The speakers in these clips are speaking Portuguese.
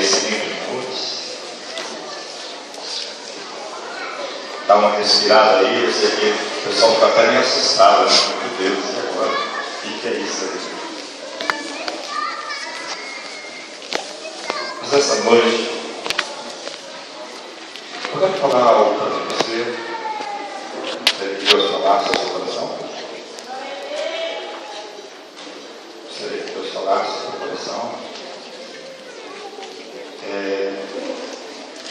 talvez 5 minutos. Dá uma respirada aí, eu sei que o pessoal fica até meio assustado, né? Meu Deus, e agora? O que é isso aí? Mas essa noite, eu quero falar algo para você. Gostaria que Deus falasse ao seu coração. Gostaria que Deus falasse ao seu coração.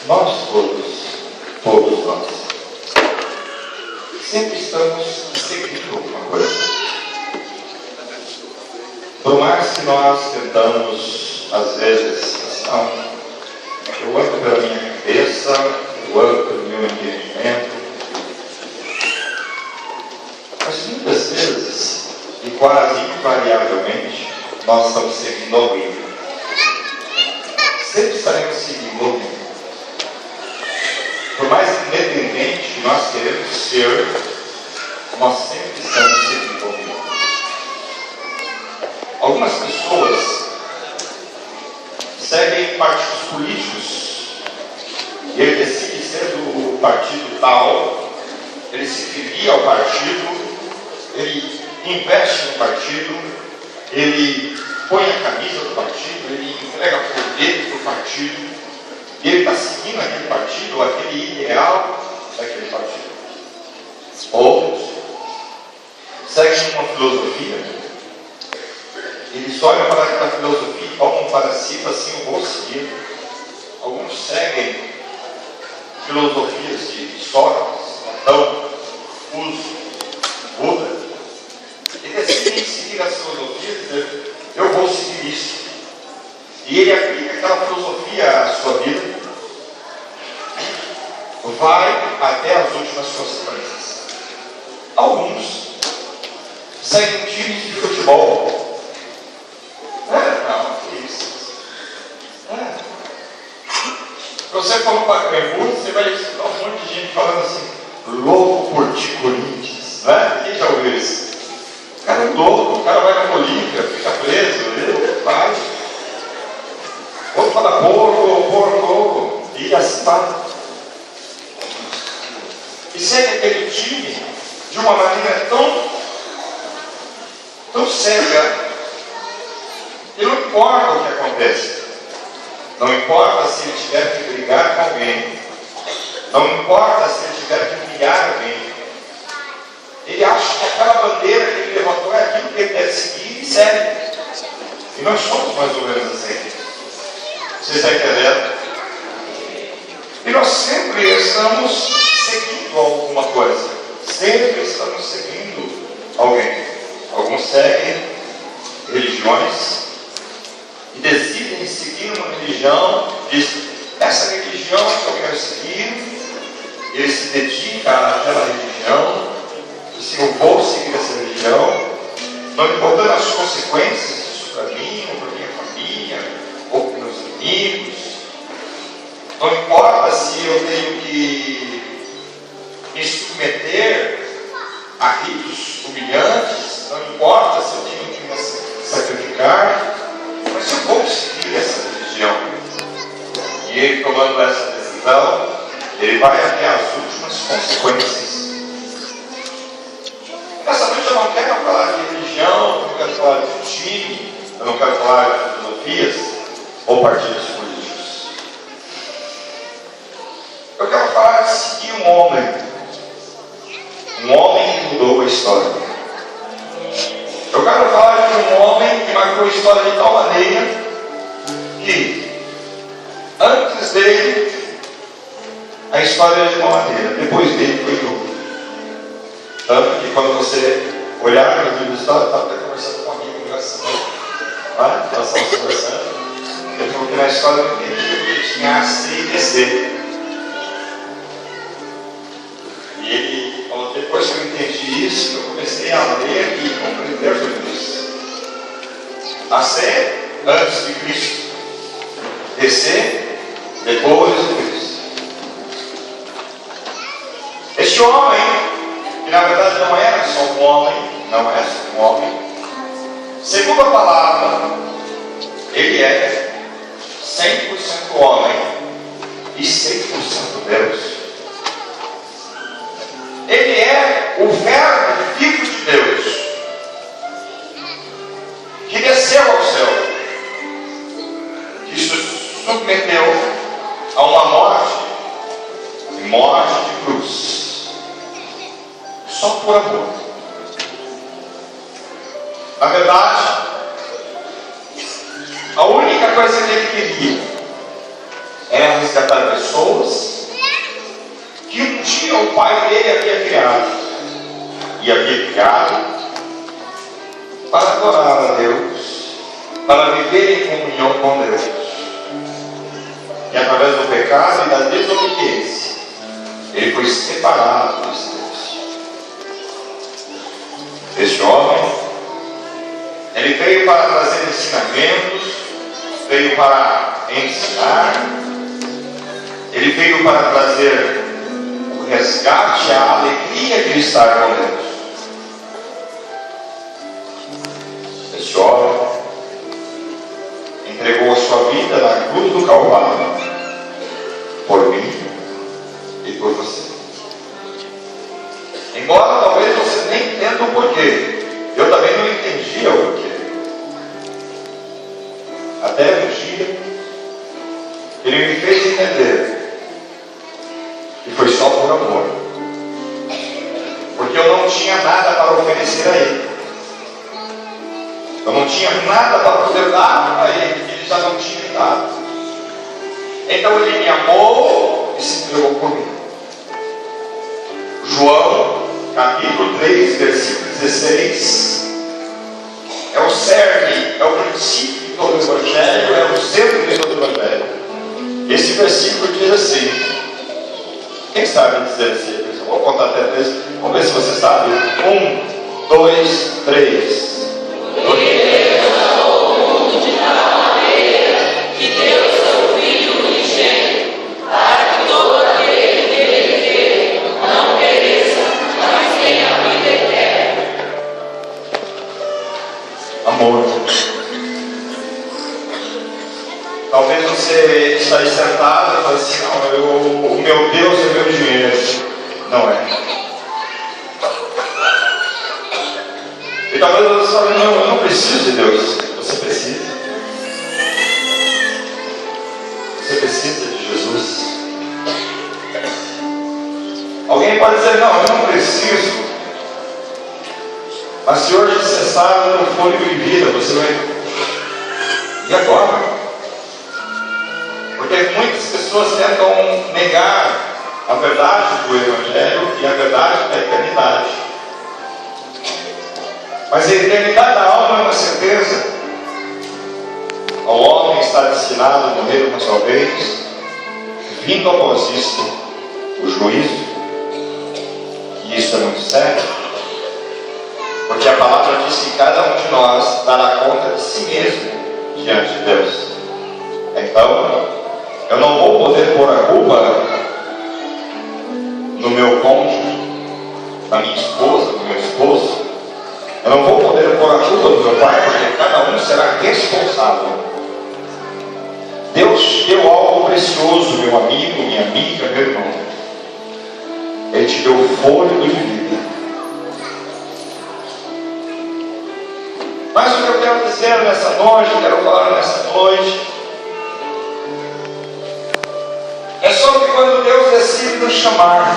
Nós todos nós, sempre estamos seguindo alguma coisa. Por mais que nós tentamos, às vezes, não, eu ando pela minha cabeça, eu ando pelo meu entendimento, mas muitas vezes, e quase invariavelmente, nós estamos seguindo alguém. Sempre estaremos seguindo alguém. Por mais independente que nós queremos ser, nós sempre estamos seguindo alguém. Algumas pessoas seguem partidos políticos e ele decide ser do partido tal, ele se filia ao partido, ele investe no partido, ele põe a camisa do partido, ele entrega poder para o partido, e ele está seguindo aquele partido, aquele ideal daquele partido. Outros seguem uma filosofia, eles olham para aquela filosofia e tomam para si, assim, eu vou seguir. Alguns seguem filosofias de Sócrates, Platão, Confúcio, Buda, e decidem seguir as filosofias e dizer, eu vou seguir isso. E ele aplica aquela filosofia à sua vida, vai até as últimas consequências. Alguns seguem times de futebol. Não, que isso? Você for para Campos, você vai escutar um monte de gente falando assim, louco por ti, Corinthians. Quem já ouviu isso? O cara é louco, o cara vai na Bolívia, fica preso, ele vai. Outro fala porco, e assim vai. E segue aquele time de uma maneira tão cega, que não importa o que acontece. Não importa se ele tiver que brigar com alguém. Não importa se ele tiver que humilhar alguém. Ele acha que aquela bandeira que ele levantou é aquilo que ele deve seguir e segue. E nós somos mais ou menos assim. Você está entendendo? E nós sempre estamos seguindo alguma coisa. Sempre estamos seguindo alguém. Alguns seguem religiões e decidem seguir uma religião, diz, essa religião que eu quero seguir, ele se dedica àquela religião, diz, eu vou seguir essa religião, não importando as consequências disso para mim, ou para minha família, ou para meus amigos. Não importa se eu tenho que me submeter a ritos humilhantes, não importa se eu tenho que me sacrificar, mas eu vou seguir essa religião. E ele, tomando essa decisão, ele vai até as últimas consequências. Nessa noite eu não quero falar de religião, eu não quero falar de time, eu não quero falar de filosofias ou partidos políticos. Eu quero falar de seguir um homem que mudou a história. Eu quero falar de um homem que marcou a história de tal maneira que antes dele a história é de uma maneira, depois dele foi de outra. Tanto que quando você olhar para o livro de história, estava até conversando com um amigo já assim, nós estávamos conversando, ele falou que na história não entendia porque tinha A, C e DC. E ele falou, depois que eu entendi isso, eu comecei a ler e compreender tudo isso. A C, antes de Cristo. DC, depois de Cristo. Este homem, que na verdade não era só um homem, não é só um homem, segundo a palavra, ele é 100% submeteu a uma morte de cruz, só por amor. Na verdade, a única coisa que ele queria era resgatar pessoas que um dia o pai dele havia criado, e havia criado para adorar a Deus, para viver em comunhão com Deus. E através do pecado e da desobediência, ele foi separado dos Deus. Este homem, ele veio para trazer ensinamentos, veio para ensinar, ele veio para trazer o resgate, a alegria de estar com Deus. Este homem entregou a sua vida na cruz do Calvário, por mim e por você. Embora talvez você nem entenda o porquê, eu também não entendia o porquê. Até um dia, ele me fez entender que foi só por amor, porque eu não tinha nada para oferecer a ele, eu não tinha nada para poder dar para ele, que ele já não tinha me dado. Então ele me amou e se entregou por mim. João, capítulo 3, versículo 16, é o cerne, é o princípio de todo o Evangelho, é o centro de todo o Evangelho. Esse versículo diz assim, quem sabe dizer assim? Eu vou contar até 3, vamos ver se você sabe. 1, 2, 3. Porque Deus amou o mundo de tal maneira que deu seu Filho unigênito, para que todo aquele que nele crê não pereça, mas tenha a vida eterna. Amor. Talvez você esteja sentado e fale assim, não, o meu Deus é meu dinheiro. Não é. E talvez você fale, não, eu não preciso de Deus. Você precisa. Você precisa de Jesus. Alguém pode dizer, não, eu não preciso. Mas se hoje cessar no fôlego de vida, você vai... E agora? Porque muitas pessoas tentam negar a verdade do Evangelho e a verdade da eternidade. Mas a eternidade da alma é uma certeza. O homem está destinado a morrer uma só vez, vindo após isto o juízo. E isso é muito sério, porque a palavra diz que cada um de nós dará conta de si mesmo diante de Deus. Então, eu não vou poder pôr a culpa no meu cônjuge, na minha esposa, no meu esposo. Eu não vou poder pôr a culpa no meu pai, porque cada um será responsável. Deus deu algo precioso, meu amigo, minha amiga, meu irmão. Ele te deu fôlego de vida. Mas o que eu quero dizer nessa noite, eu quero falar nessa noite, é sobre quando Deus decide nos chamar.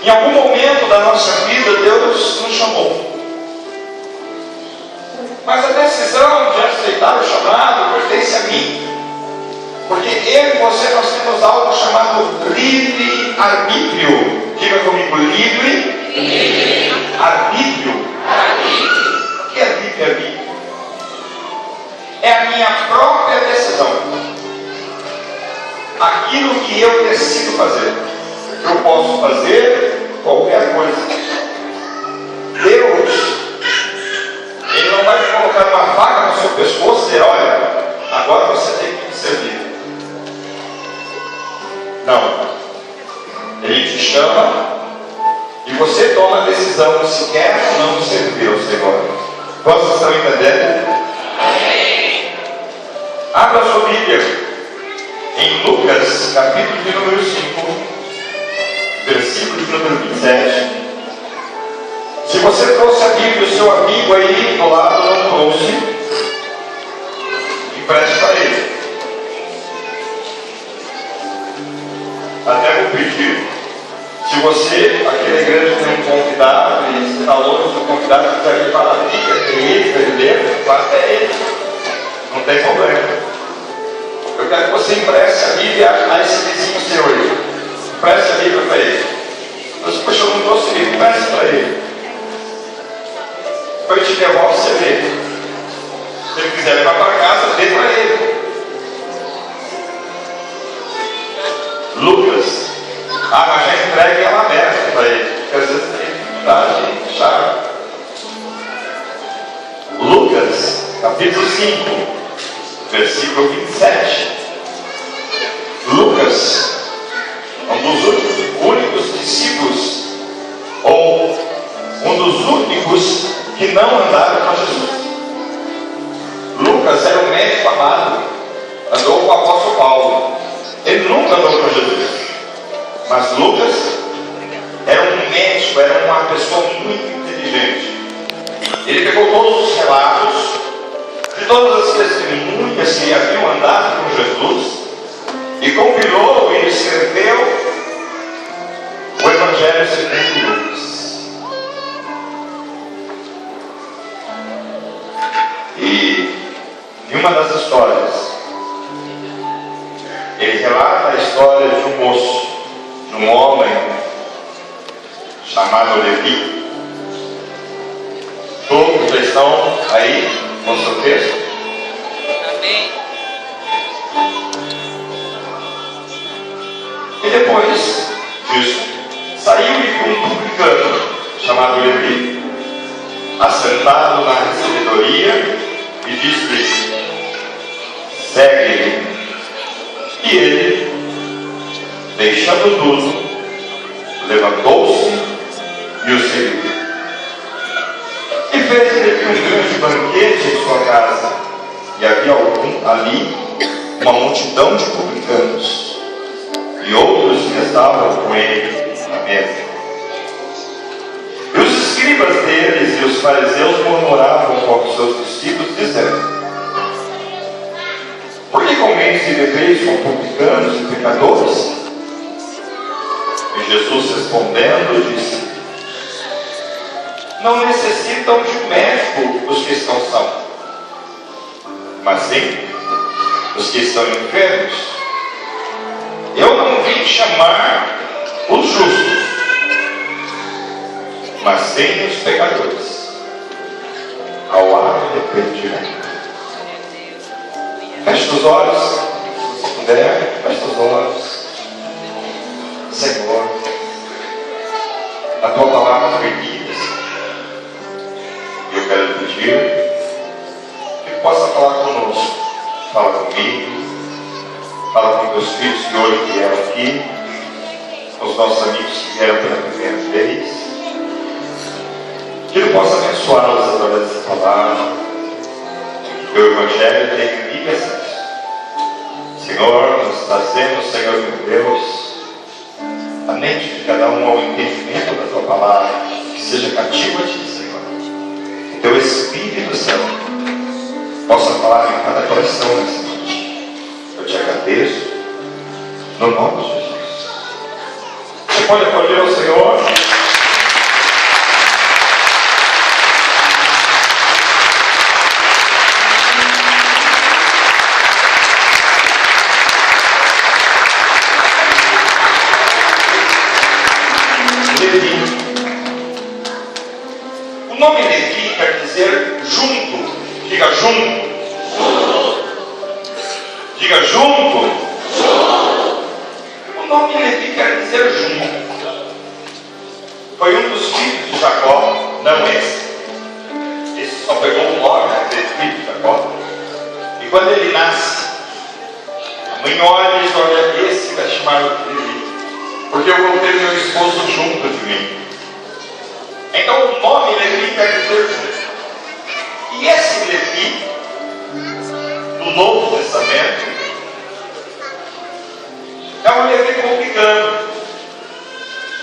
Em algum momento da nossa vida, Deus nos chamou. Mas a decisão de aceitar o chamado pertence a mim. Porque eu e você, nós temos algo chamado livre-arbítrio. Diga comigo, livre-arbítrio. O que é livre-arbítrio? É a minha própria decisão. Aquilo que eu decido fazer. Eu posso fazer qualquer coisa. Deus, Ele não vai colocar uma faca no seu pescoço e dizer, olha, agora você tem que me servir. Não. Ele te chama e você toma a decisão se quer ou não servir ao Senhor. Vocês estão entendendo? Amém. Abra a sua Bíblia em Lucas, capítulo de número 5, versículo de número 27. Se você trouxe a Bíblia, o seu amigo aí do lado não trouxe, empreste para ele. guarda é ele. Não tem problema. Eu quero que você empreste a Bíblia a esse vizinho seu aí. Empreste a Bíblia para ele. Mas, poxa, eu não trouxe Bíblia, empreste para ele. Depois eu te devolvo, você vê. Se ele quiser levar para casa, dê para ele. Lucas. Mas já entregue ela aberta para ele. Porque às vezes tem dificuldade de chave. Lucas, capítulo 5, versículo 27. Lucas, um dos únicos discípulos, ou um dos únicos que não andaram com Jesus. Lucas era um médico amado, andou com o apóstolo Paulo. Ele nunca andou com Jesus. Mas Lucas era um médico, era uma pessoa muito inteligente. Ele pegou todos os relatos de todas as testemunhas que haviam andado com Jesus e compilou e escreveu o Evangelho segundo Lucas. E em uma das histórias, ele relata a história de um moço, de um homem chamado Levi. Todos já estão aí com o seu texto? Amém. E depois disso, saiu-lhe um publicano chamado Levi, assentado na recebedoria, e disse-lhe: segue-me. E ele, deixando tudo, levantou-se e o seguiu. E fez-lhe um grande banquete em sua casa, e havia ali uma multidão de publicanos, e outros que estavam com ele na mesa. E os escribas deles e os fariseus murmuravam com os seus discípulos, dizendo: por que comeis e bebeis com publicanos e pecadores? E Jesus respondendo disse: não necessitam de um médico os que estão sãos, mas sim os que estão enfermos. Eu não vim chamar os justos, mas sim os pecadores ao arrependimento. Feche os olhos, se puder, feche os olhos. Senhor, a tua palavra foi lida, e eu quero pedir que possa falar conosco. Fala comigo, fala com meus filhos que hoje vieram aqui, com os nossos amigos que vieram pela primeira vez, que Ele possa abençoá-los através dessa palavra, que o Evangelho tenha vida e essência. Senhor, nós trazemos, Senhor meu Deus, a mente de cada um ao entendimento da tua palavra, que seja cativo a ti, Senhor. Que teu Espírito Santo possa falar em cada coração nessa noite. Eu te agradeço, no nome de Jesus. Você pode aplaudir ao Senhor? Levi. O nome Levi quer dizer junto. Diga junto. Diga junto. O nome Levi quer dizer junto. Foi um dos filhos de Jacó, não esse. Esse só pegou o nome daquele filho de Jacó. E quando ele nasce, a mãe olha e diz: olha, esse vai chamar Levi, porque eu vou ter meu esposo junto de mim. Então o nome Levi quer dizer junto. E esse Levi do Novo Testamento é o Levi publicano,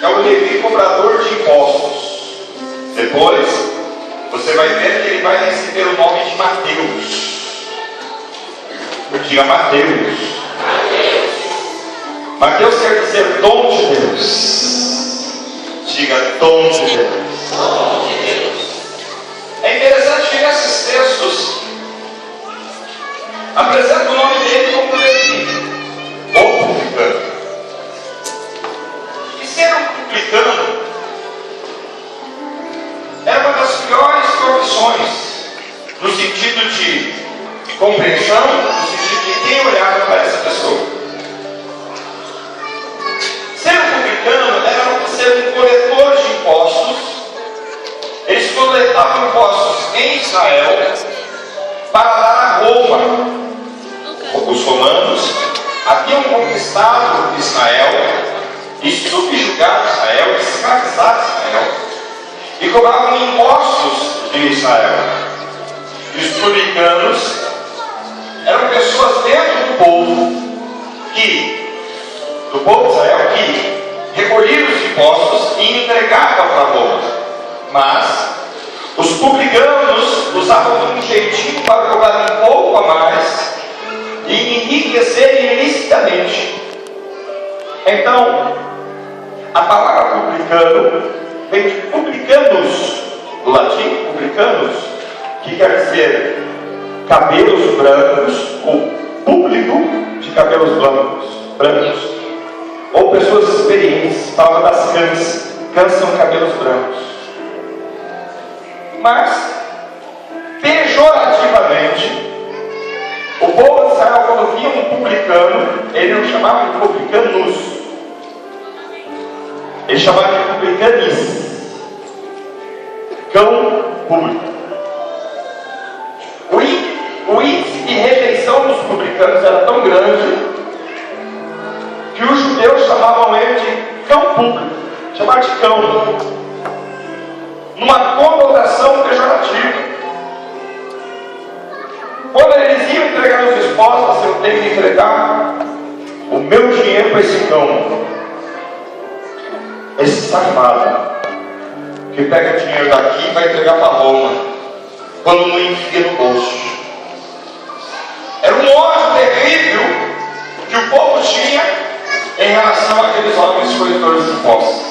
é o Levi cobrador de impostos. Depois você vai ver que ele vai receber o nome de Mateus. Diga Mateus. Mateus quer dizer dom de Deus. Diga dom de Deus. É interessante que nesses textos sentido de compreensão, no sentido de quem olhava para essa pessoa. Ser um publicano era ser um coletor de impostos. Eles coletavam impostos em Israel para dar a Roma. Os romanos haviam conquistado Israel e subjugado Israel, escravizado Israel, e cobravam impostos de Israel. E os publicanos eram pessoas dentro do povo de Israel, que recolhiam os impostos e entregavam para Roma. Mas os publicanos usavam um jeitinho para cobrar um pouco a mais e enriquecerem ilicitamente. Então, a palavra publicano vem de publicanus, do latim publicanus, que quer dizer cabelos brancos, ou público de cabelos brancos, ou pessoas experientes. Fala das cãs. Cãs são cabelos brancos. Mas, pejorativamente, o povo de Israel, quando via um publicano, ele não chamava de publicanus, ele chamava de publicanis, cão público. O índice de rejeição dos publicanos era tão grande que os judeus chamavam ele de cão público, chamavam de cão, numa conotação pejorativa. Quando eles iam entregar os esposos, eu tenho que entregar o meu dinheiro para esse cão, esse safado, que pega dinheiro daqui e vai entregar para Roma, quando não enfia no bolso. Era um ódio terrível que o povo tinha em relação àqueles homens coletores de impostos.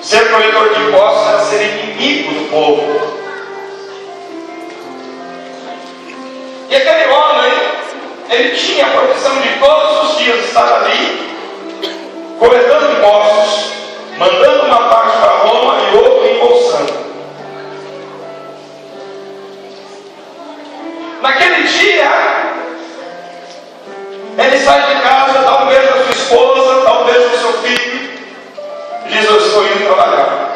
Ser coletor de impostos era ser inimigo do povo. E aquele homem, ele tinha a proteção de todos os dias estar ali, coletando impostos, mandando uma parte para Roma e outra embolsando. Naquele dia, ele sai de casa, dá um beijo à sua esposa, dá um beijo ao seu filho, e diz: eu estou indo trabalhar.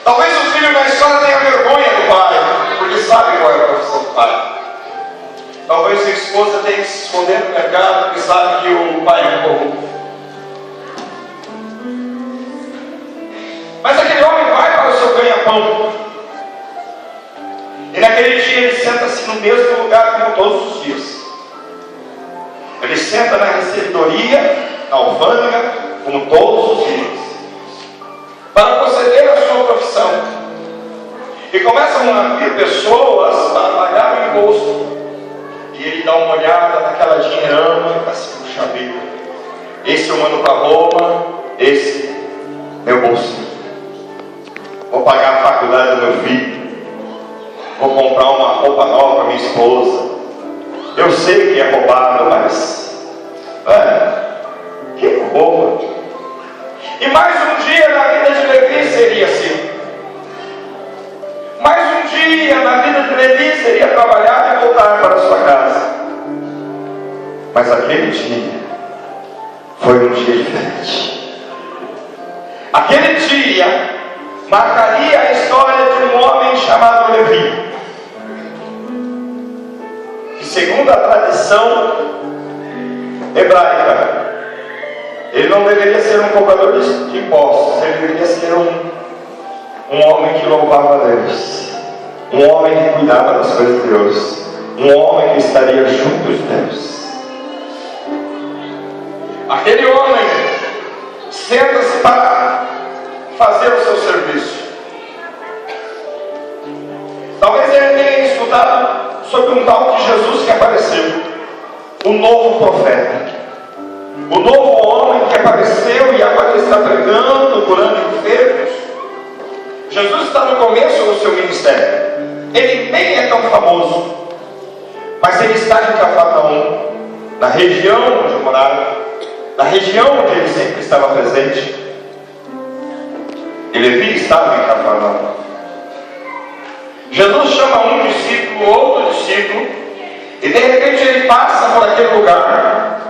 Talvez o filho na história tenha vergonha do pai, porque sabe qual é a profissão do pai. Talvez a esposa tenha que se esconder no mercado, porque sabe que o pai é um corrupto. Mas aquele homem vai para o seu ganha-pão. E naquele dia ele senta-se no mesmo lugar como todos os dias. Ele senta na recebedoria, na alfândega, como todos os dias, para proceder à sua profissão. E começam a vir pessoas para pagar o imposto. E ele dá uma olhada naquela dinheirama e fala assim: puxa vida, esse eu mando para Roma, esse meu bolsinho. Vou pagar a faculdade do meu filho, vou comprar uma roupa nova para minha esposa. Eu sei que é roubado, mas que rouba. E mais um dia na vida de Levi seria assim. Mais um dia na vida de Levi seria trabalhar e voltar para a sua casa. Mas aquele dia foi um dia diferente. Aquele dia marcaria a história de um homem chamado Levi, que, segundo a tradição hebraica, ele não deveria ser um cobrador de impostos, ele deveria ser um homem que louvava a Deus, um homem que cuidava das coisas de Deus, um homem que estaria junto de Deus. Aquele homem senta-se para fazer o seu serviço. Talvez ele tenha escutado sobre um tal de Jesus que apareceu, o novo profeta, o novo homem que apareceu e agora está pregando, curando enfermos. Jesus está no começo do seu ministério. Ele nem é tão famoso, mas ele está em Cafarnaum, na região onde morava, na região onde ele sempre estava presente. E Levi estava em Cafarnaum. Jesus chama um discípulo, outro discípulo, e de repente ele passa por aquele lugar,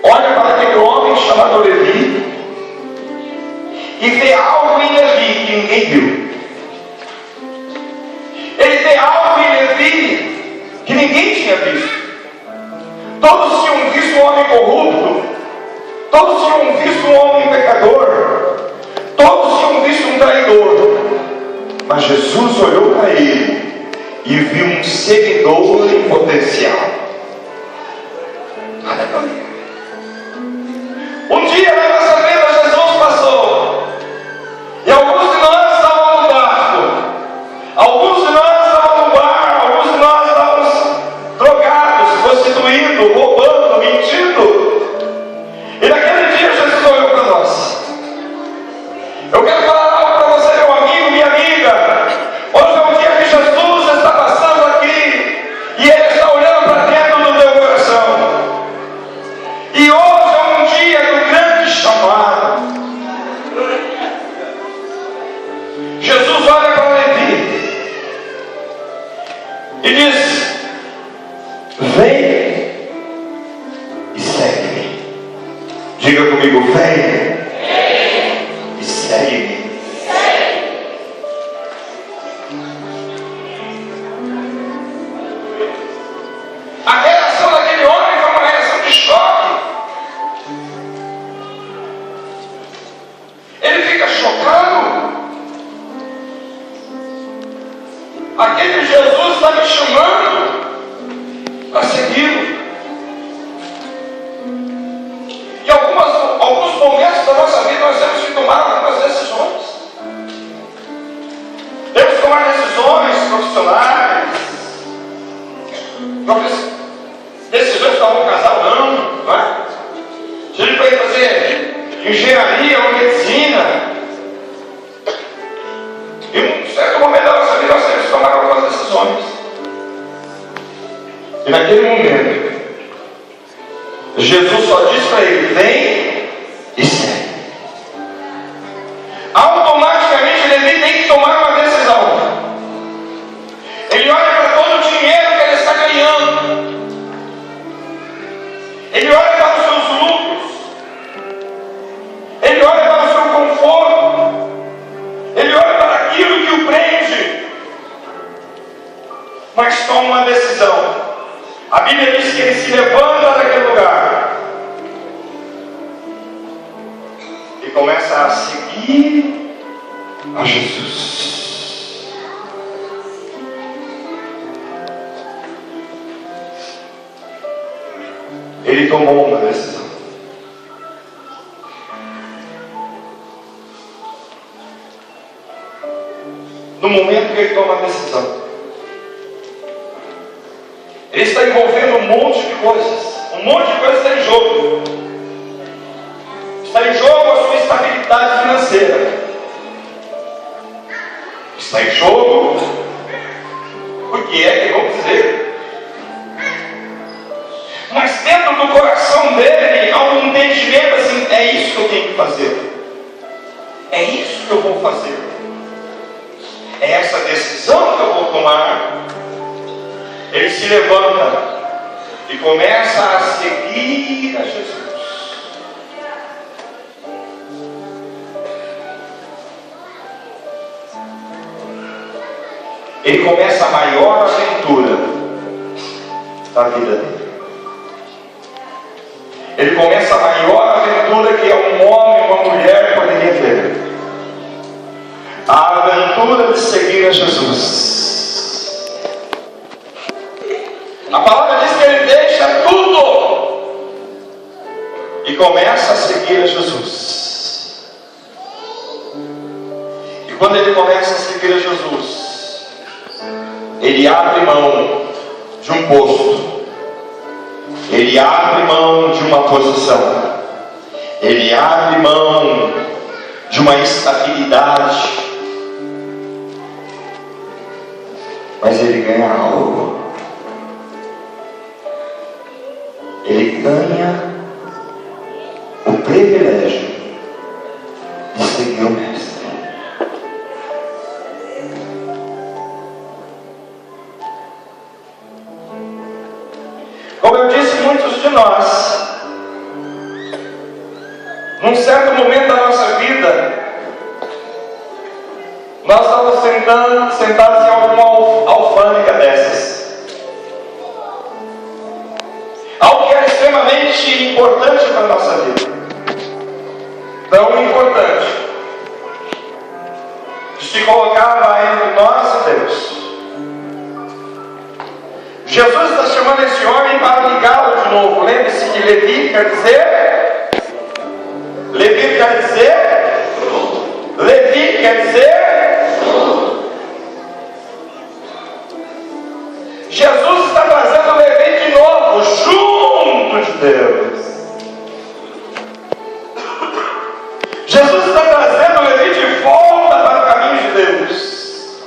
olha para aquele homem chamado Levi, e vê algo em Levi que ninguém viu. Ele vê algo em Levi que ninguém tinha visto. Todos tinham visto um homem corrupto, todos tinham visto um homem pecador, todos tinham visto um traidor, mas Jesus olhou para ele e viu um seguidor em potencial. Aleluia. Um dia na nossa vida Jesus passou, e alguns de nós estavam no barco, alguns de nós estavam no bar, alguns de nós estávamos drogados, prostituindo, roubando, mentindo. E naquele dia Jesus olhou para nós. Eu quero falar algo para você, meu amigo, minha amiga. Hoje é um dia que Jesus está passando aqui e Ele está olhando para dentro do teu coração. E hoje é um dia do grande chamado. Jesus olha para Levi e diz: vem e segue-me. Diga comigo: vem e segue-me. A reação daquele homem foi uma reação de choque. Ele fica chocado. Aquele Jesus está me chamando para segui-lo. Em alguns momentos da nossa vida nós temos que tomar algumas decisões. Temos que tomar decisões profissionais, decisões para um casal, não é? Se a gente vai fazer engenharia ou medicina, em um certo momento da nossa vida nós temos que tomar algumas decisões. E naquele momento Jesus só diz para ele: vem e segue. Automaticamente Levi tem que tomar uma decisão. Ele olha para todo o dinheiro que ele está ganhando, ele olha para os seus lucros, ele olha para o seu conforto, ele olha para aquilo que o prende, mas toma uma decisão. A Bíblia diz que ele se levanta daquele lugar e começa a seguir a Jesus. Ele tomou uma decisão. No momento que ele toma a decisão, ele está envolvendo um monte de coisas. Um monte de coisas está em jogo. Está em jogo a sua estabilidade financeira. Está em jogo o que é que vamos dizer. Mas dentro do coração dele há um entendimento assim: é isso que eu tenho que fazer. É isso que eu vou fazer. É essa decisão que eu vou tomar. Ele se levanta e começa a seguir a Jesus. Ele começa a maior aventura da vida dele. Ele começa a maior aventura que um homem e uma mulher poderia ter. A aventura de seguir a Jesus. A palavra diz que ele deixa tudo e começa a seguir a Jesus. E quando ele começa a seguir a Jesus, ele abre mão de um posto, ele abre mão de uma posição, ele abre mão de uma estabilidade, mas ele ganha algo. Ele ganha o privilégio de seguir o Mestre. de nós, num certo momento da nossa vida, nós estávamos sentados em alguma alfândega dessas. Algo que era extremamente importante para a nossa vida. Tão importante que se colocava entre nós e Deus. Jesus está chamando esse homem para ligá-lo de novo. Lembre-se que Levi quer dizer Jesus está trazendo Levi de novo junto de Deus. Jesus está trazendo Levi de volta para o caminho de Deus.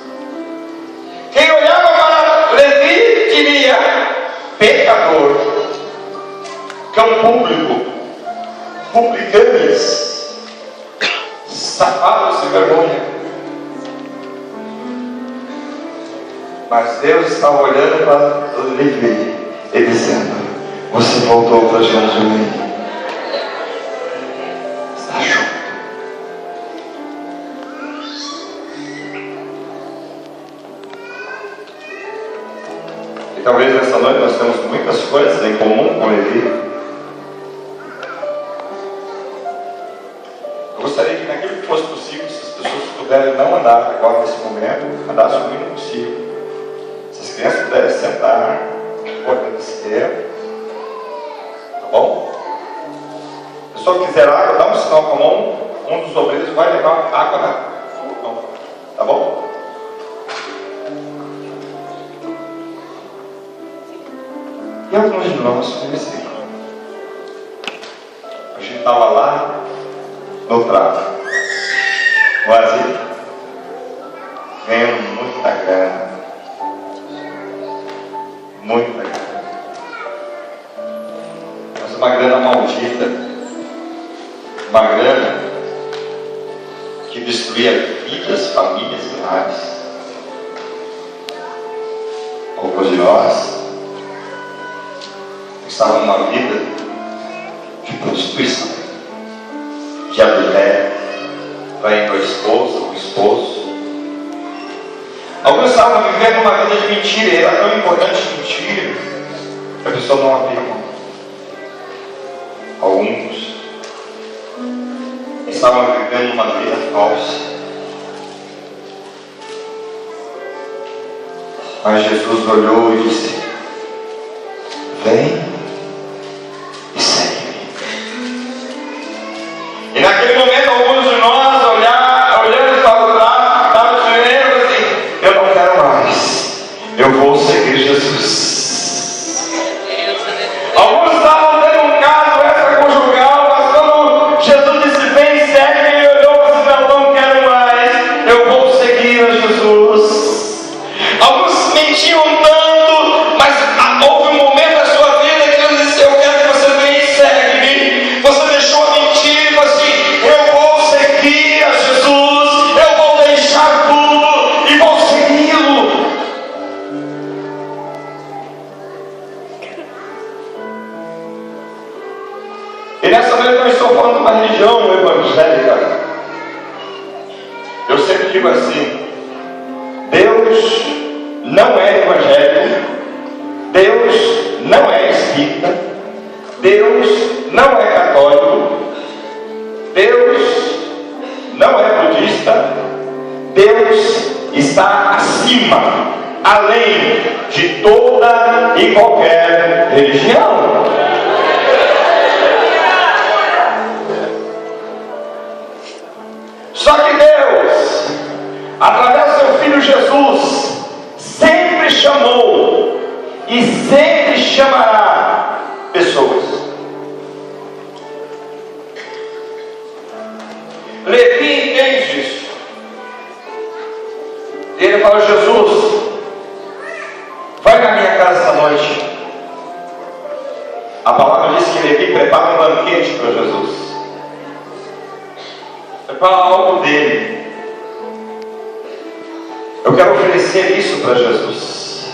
Quem olhava para Levi diria: pecador, cão público, publicanos, safado sem vergonha. Mas Deus estava olhando para Levi e dizendo: você voltou para Jerusalém. Está junto. E talvez nessa noite nós temos muitas coisas em comum com Levi. Eu gostaria que naquilo que fosse possível, se as pessoas puderem não andar agora nesse momento, andassem o mínimo possível. Se as crianças puderem sentar, fortalecer, tá bom? Se a pessoa quiser água, dá um sinal com a mão, um dos obreiros vai levar água na mão, tá bom? E alguns de nós conheciam. A gente estava lá no tráfico, quase ganhando muita grana. Muita grana. Mas uma grana maldita. Uma grana que destruía vidas, famílias e lares. Alguns de nós estavam numa vida de prostituição, de adultério, traindo a esposa, o esposo. Alguns estavam vivendo uma vida de mentira, e era tão importante mentir que a pessoa não abria mão. Alguns estavam vivendo uma vida falsa. Mas Jesus olhou e disse: vem e segue-me. E naquele momento alguns de nós olhando para o tráfico, estavam dizendo assim: eu não quero mais, eu vou seguir Jesus. Alguns estavam tendo um caso extraconjugal, mas quando Jesus disse: vem, segue-me, ele olhou e disse: não quero mais, eu vou seguir a Jesus. Alguns mentiam tanto, mas houve um momento da sua vida que Deus disse: eu quero que você venha e segue-me. Você deixou a mentira e falou assim: eu vou seguir a Jesus, eu vou deixar tudo e vou segui-lo. E nessa noite eu não estou falando de uma religião evangélica. Eu sempre digo assim: Deus não é evangélico, Deus não é espírita, Deus não é católico, Deus não é budista. Deus está acima, além de toda e qualquer religião. Só que Deus, através do seu Filho Jesus, sempre chamou e sempre chamará pessoas. Levi entende isso. Ele fala: Jesus, vai na minha casa essa noite. A palavra diz que Levi prepara um banquete para Jesus. Prepara algo dele. Eu quero oferecer isso para Jesus.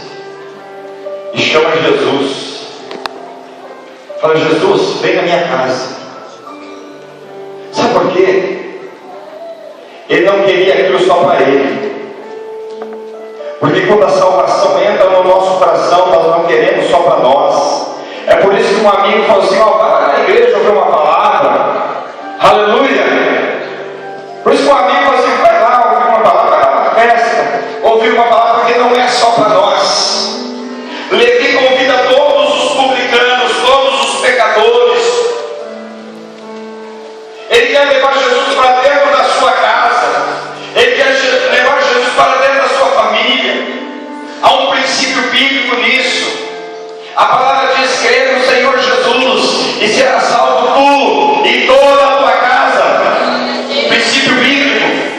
E chama Jesus. Fala: Jesus, vem na minha casa. Sabe por quê? Ele não queria aquilo só para ele. Porque quando a salvação entra no nosso coração, nós não queremos só para nós. É por isso que um amigo falou assim: ó, vai na igreja ouvir uma palavra. Aleluia! Por isso que um amigo falou assim: vai lá ouvir uma palavra, vai lá na festa, ouvir uma palavra que não é só para nós. Levi convida todos os publicanos, todos os pecadores. Ele quer levar Jesus para dentro da sua casa. Ele quer levar Jesus para dentro da sua família. Há um princípio bíblico nisso. A palavra diz: crê no Senhor Jesus e será salvo tu e toda a tua casa. Princípio bíblico.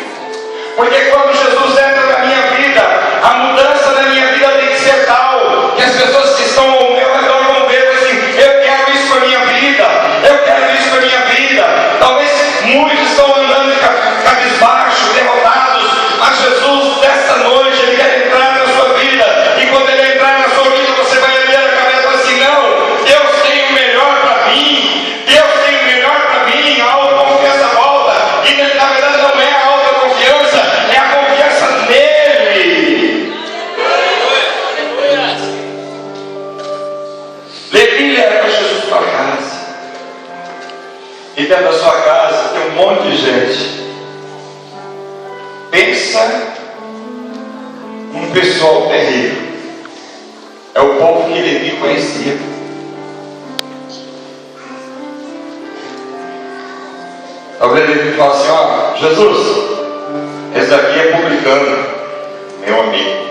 Porque quando Jesus entra na minha vida, a mudança na minha vida tem que ser tal que as pessoas que estão ao meu redor vão ver assim: eu quero isso para a minha vida, eu quero isso para a minha vida. Talvez muitos estão andando cabisbaixo, derrotados, mas Jesus, dessa noite, Ele quer entrar na sua vida. E quando Ele entrar na sua vida, você vai erguer a cabeça e falar assim: não, Deus tem o melhor para mim, Deus tem o melhor para mim. A autoconfiança volta. E na verdade não é a autoconfiança, é a confiança nele. Levi leva Jesus para casa. E dentro da sua casa tem um monte de gente. Pensa um pessoal terrível. É o povo que Levi conhecia. Talvez Levi fale assim: ó, Jesus, esse aqui é publicano, meu amigo.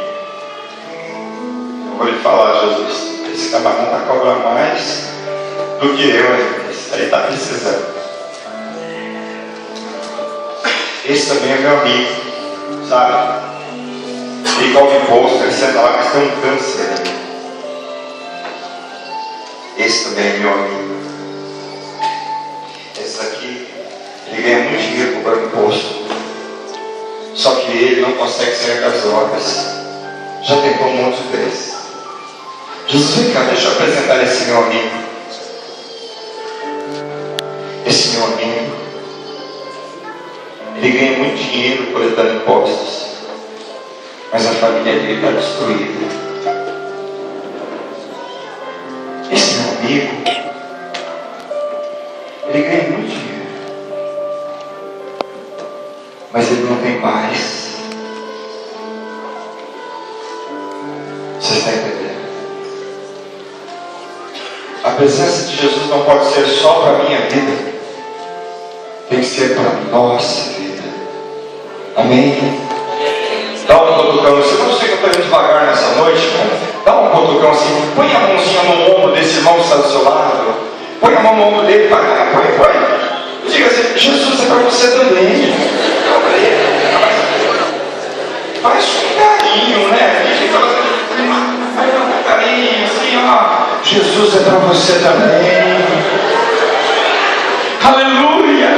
Eu vou lhe falar: Jesus, esse camarada está cobrando mais do que eu, hein? Esse aí está precisando. Esse também é meu amigo, sabe? Ele come imposto, ele senta lá, mas tem um câncer. Esse também é meu amigo. Esse aqui, ele ganha muito dinheiro cobrando imposto. Só que ele não consegue sair das drogas. Já tentou um monte de vezes. Jesus, vem cá, deixa eu apresentar esse meu amigo. Esse meu amigo, ele ganha muito dinheiro coletando impostos, mas a família dele está destruída. Esse meu amigo, ele ganha muito dinheiro, mas ele não tem paz. Você está entendendo? A presença de Jesus não pode ser só para a minha vida, tem que ser para a nossa vida. Amém? Dá um cutucão. Você não sei que eu estou indo devagar nessa noite, irmão? Dá um cutucão assim. Põe a mãozinha no ombro desse irmão que está do seu lado. Põe a mão no ombro dele. Põe. Diga assim: Jesus é para você também. Faz com carinho, né? Faz com carinho, assim, ó. Jesus é para você também. Aleluia!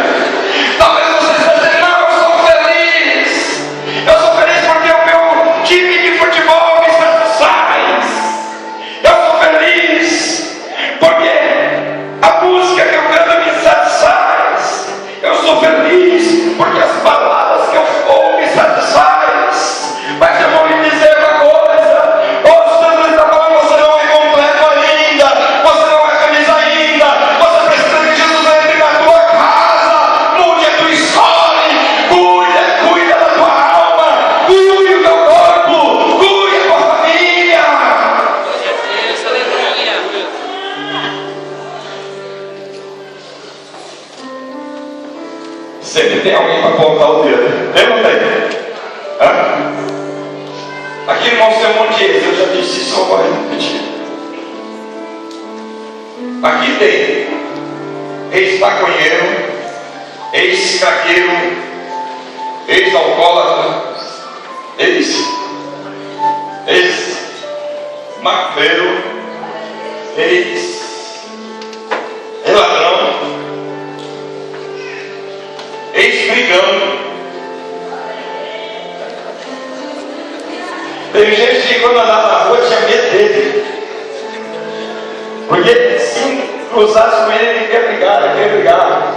Talvez você esteja dizendo: não, eu sou feliz. Eu sou feliz porque o meu time de futebol me satisfaz. Eu sou feliz porque a música que eu canto me satisfaz. Eu sou feliz porque as baladas que eu vou me satisfaz. Mas eu vou lhe dizer uma coisa: o Senhor está falando, você não é completo ainda, você não é feliz ainda, você precisa que Jesus entre na tua casa, mude a tua história, cuida da tua alma, cuide do teu corpo, cuide da tua família. Sempre tem alguém para apontar o dedo. Tem ou não tem? Hã? Aqui, irmãos, tem um monte de ex. Eu já disse isso, agora repetir. Aqui tem ex-maconheiro, ex-craqueiro, ex-alcoólatra, ex-macumbeiro, ex-ladrão, ex-brigão. Tem gente que quando andava na rua tinha medo dele. Porque sim, cruzados com ele, ele quer brigar.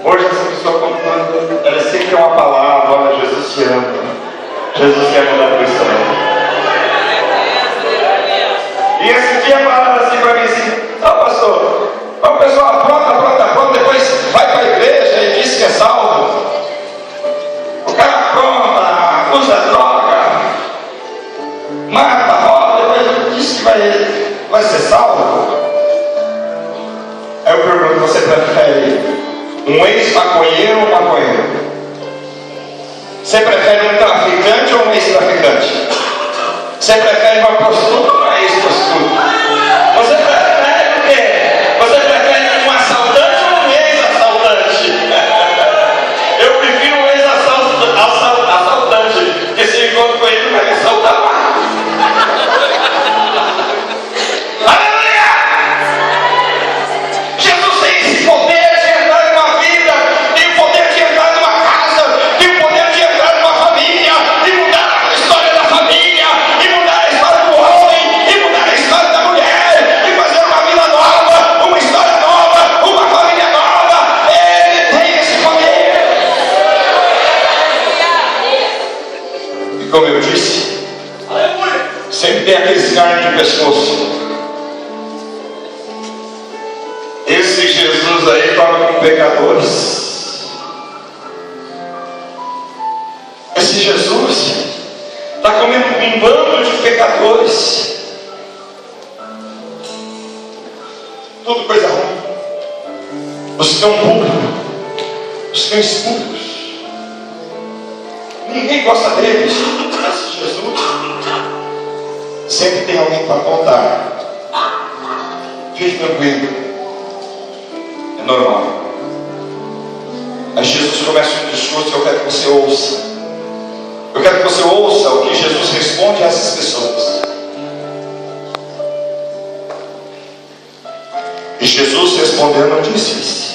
Hoje essa pessoa contando, ela sempre tem uma palavra: olha, Jesus te ama, Jesus quer mudar a pessoa. E esse dia falaram assim para mim assim: pastor, vamos pessoal, pronta, depois vai para a igreja e diz que é salvo. O cara pronta, usa droga, mata, rouba, depois diz que vai ser salvo. Aí eu pergunto: você prefere um ex-maconheiro ou maconheiro? Você prefere um traficante ou um ex-traficante? Você prefere uma prostituta ou uma ex-prostituta? Você prefere o quê? Você prefere um assaltante ou um ex-assaltante? Eu prefiro um ex-assaltante, porque se eu encontro com ele, vai me assaltar mais. Aleluia! Jesus tem esse poder de entrar numa vida, tem o poder de entrar numa casa, tem o poder de entrar numa família e mudar a história da família, e mudar a história do homem, e mudar a história da mulher, e fazer uma vida nova, uma história nova, uma família nova. Ele tem esse poder. E como eu disse, sempre tem aquele carne de pescoço. Esse Jesus aí come com pecadores. Esse Jesus está comendo com um bando de pecadores. Tudo coisa ruim. Os cão públicos, os cães públicos. Ninguém gosta deles. Esse Jesus sempre tem alguém para contar. Fique tranquilo. É normal. Aí Jesus começa um discurso e eu quero que você ouça. Eu quero que você ouça o que Jesus responde a essas pessoas. E Jesus respondendo disse-lhes: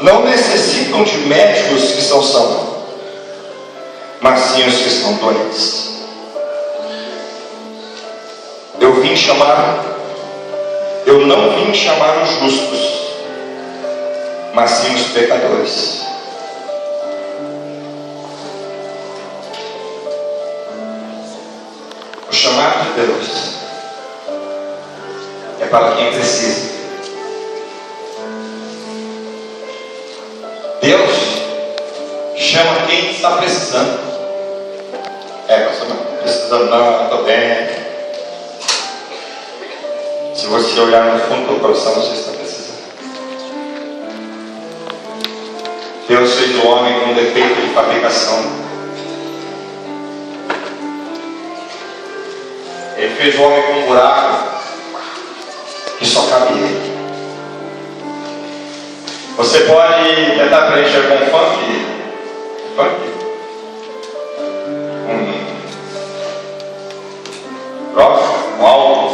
não necessitam de médicos que são sãos, mas sim os que estão doentes. Eu não vim chamar os justos, mas sim os pecadores. O chamado de Deus é para quem precisa. Deus chama quem está precisando. Pastor, não estou precisando não, estou bem. Se você olhar no fundo do coração, você está precisando. Deus fez o homem com um defeito de fabricação. Ele fez o homem com um buraco que só cabe ele. Você pode tentar preencher com funk, rock, álcool.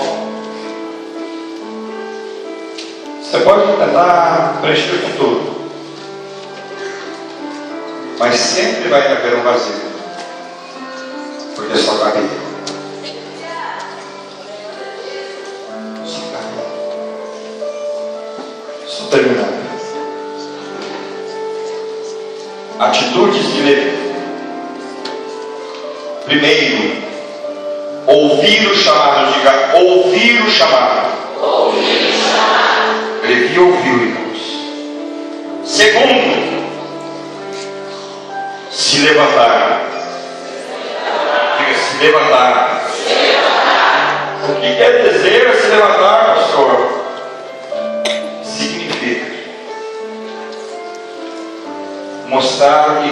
Você pode tentar preencher com tudo, mas sempre vai haver um vazio, porque só cabe ele. Só cabe ele. Só terminar. Atitudes de Levi. Primeiro, ouvir o chamado. Diga: ouvir o chamado. Ouvir o chamado. Levi ouviu, irmãos. Segundo, se levantar. Diga: se levantar. O que quer dizer se levantar, pastor? Significa mostrar que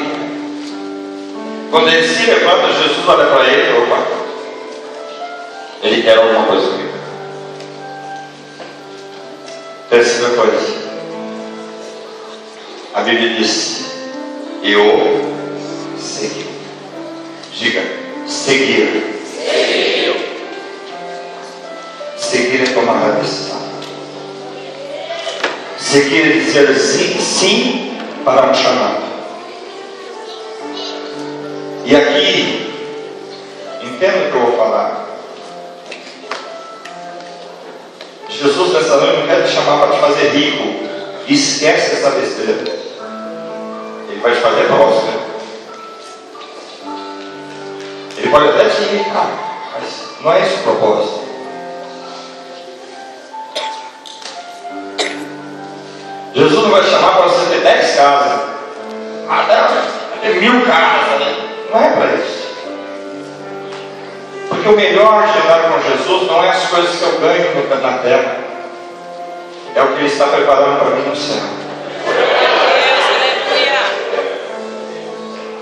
quando ele se levanta, Jesus olha para ele: opa, ele quer alguma coisa comigo. Terceira coisa, a Bíblia diz: eu segui. Diga: seguir. Seguir é tomar a decisão. Seguir é dizer sim para um chamado. E aqui, entenda o que eu vou falar. Jesus te chamar para te fazer rico. Esquece essa besteira. Ele vai te fazer próspero. Ele pode até te irritar, mas não é esse o propósito. Jesus não vai te chamar para você ter 10 casas. Vai ter 1000 casas, né? Não é para isso. Porque o melhor de andar com Jesus não é as coisas que eu ganho na terra. É o que Ele está preparando para mim no céu.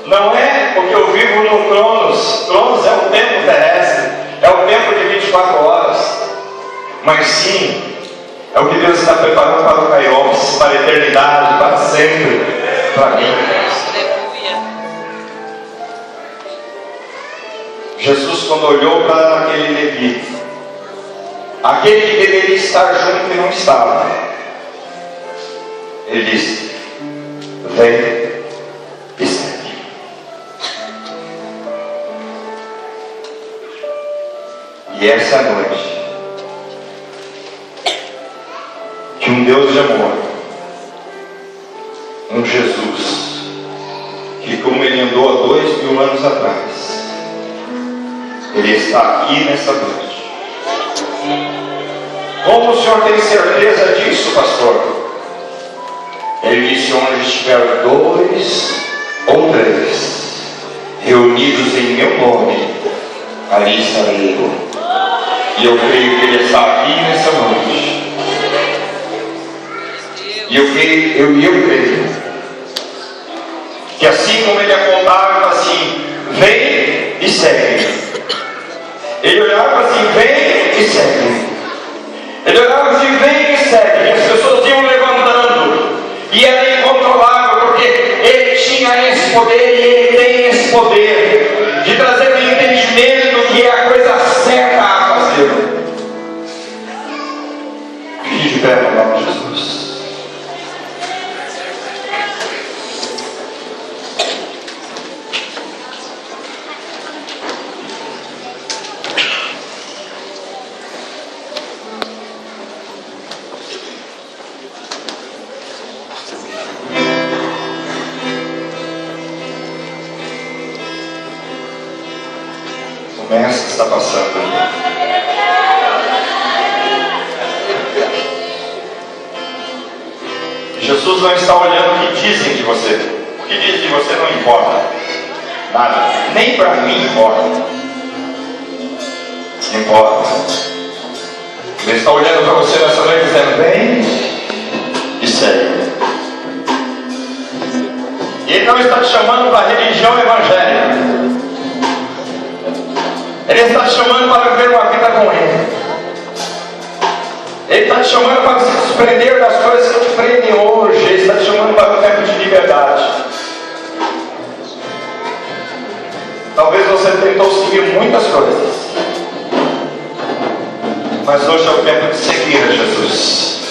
Não é o que eu vivo no Cronos. Cronos é o tempo terrestre. É o tempo de 24 horas. Mas sim, é o que Deus está preparando para o Kairos, para a eternidade, para sempre, para mim. Jesus, quando olhou para aquele levita, aquele que deveria estar junto e não estava, Ele disse: vem e segue. E essa é a noite que um Deus de amor, um Jesus, que como Ele andou há 2000 anos atrás, Ele está aqui nessa noite. Como o Senhor tem certeza disso, pastor? Ele disse: onde estiver 2 ou 3 reunidos em meu nome, ali estarei eu. E eu creio que Ele está aqui nessa noite. E eu creio que assim como Ele apontava assim, vem e segue. Ele olhava assim, vem e segue. Ele olhava assim, vem e segue. E as pessoas iam levantando. E era incontrolável, porque Ele tinha esse poder e Ele tem esse poder de trazer o entendimento do que é a coisa certa a fazer. Fique de pé no nome de Jesus. O mestre está passando ali. Jesus não está olhando o que dizem de você. O que dizem de você não importa. Nada. Nem para mim importa. Não importa. Ele está olhando para você nessa noite dizendo: vem e segue. E Ele não está te chamando para a religião evangélica. Ele está te chamando para viver uma vida com Ele. Ele está te chamando para se desprender das coisas que te prendem hoje. Ele está te chamando para um tempo de liberdade. Talvez você tentou seguir muitas coisas, mas hoje é o tempo de seguir a Jesus.